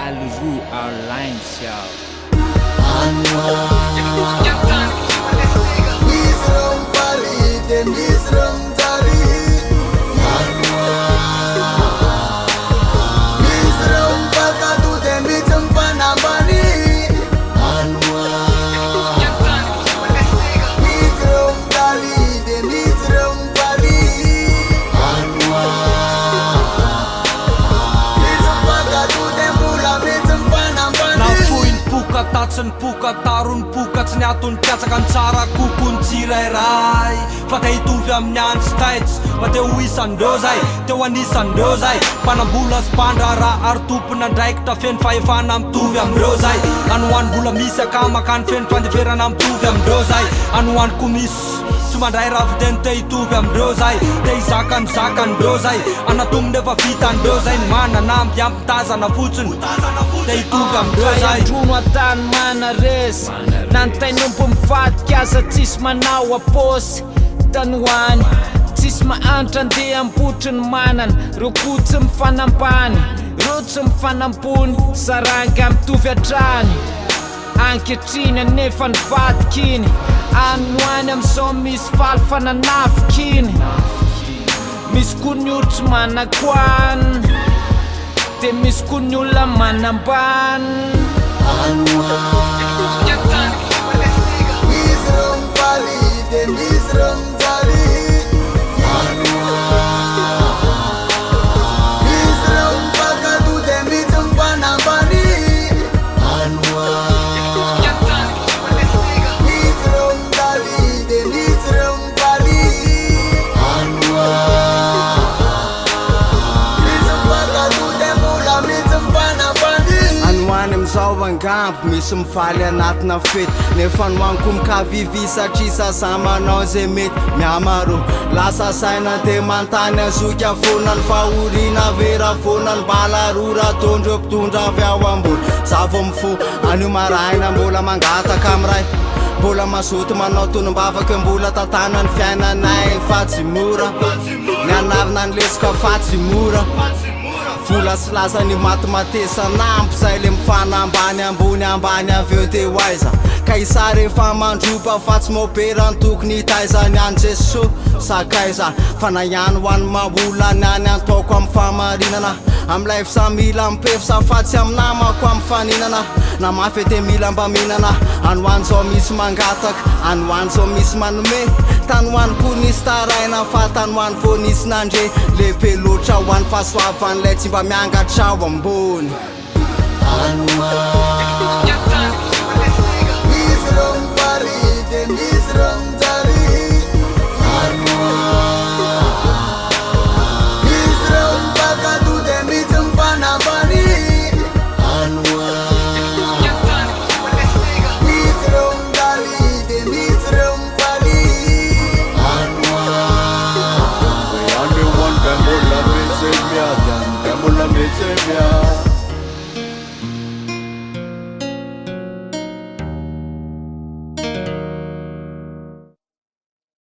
Alzu Online Show. Misrum Farid and Misrum Dari. Misrum Pakatu de Misrum Panabani. Misrum Dari de Misrum Farid. Misrum Pakatu de Mula Misrum Panabani. Nafuin puka tatsan puka tarun puka tsy niatony piatsaka ny tsara kokony tsirairay fa te hitovy amin'ny any states fa te ho isandreo zay te ho anisandreo zay mpanambola sy mpandrara ary tompona ndraikitra feno fahefana mitovy amindreo zay anohoany mbola misy akamakany feno fandeferana mitovy amindreo zay anohoany komisy tsy mandray ravideny te hitovy amindreo zay te hizakandreo zay anatomony efa vitandreo zay ny manana amby ampitazana fotsiny te hitovy amindreo zay Trono atany mana resy nantainompo mivadika aza tsisy manao aposy tanoany tsisy mahantra andeha ampotry ny manana ro ko tsy mifanambany ro tsy mifanampony saranga mitovy atrany ankehitriny anefa ny vadikiny anoany am'izao misy faly fananafikiny misy koa ny olo tsy manakoany de misy koa ny olona manambany Misrum Farid and Misrum Dari. Misrum Pakatu de Misrum Panabani. Misrum Dari de Misrum Farid. Misrum Pakatu de Mula Misrum Panabani. Anoany amizao angambo misy mifaly anatina fety nefa noaniko mikavivy satria sasa manao zay mety miamaro lasa saina de mantany azoky afona ny fahorina vera fona ny balarora ataondreo mpitondra avy ao ambony zavo mifo anio maraina mbola mangataka amiray mbola mazoto manao tonombavaka mbola tatana ny fiainanay fa tsy mora ny anarina ny lesoka fa tsy mora vola sy lazany matematesan'ampy zay le mifanambany ambony ambany aveo te ho aiza ka isa rehefa mandropa fa tsy maopera ny tokony hitaizany any jeso sakaiza fa na ihany ho any maolany any antaoko amin'ny famarinana amilay fisamila mipefisa fa tsy aminamako amin'ny faninana na mafy te mila mba mihinana anoany zao misy mangataka anoany zao misy manome tanoany ko nisy taraina fa tanoany fô nisy nandre lehibe loatra ho any fahasoavan'ilay tsy mba miangatra ao ambony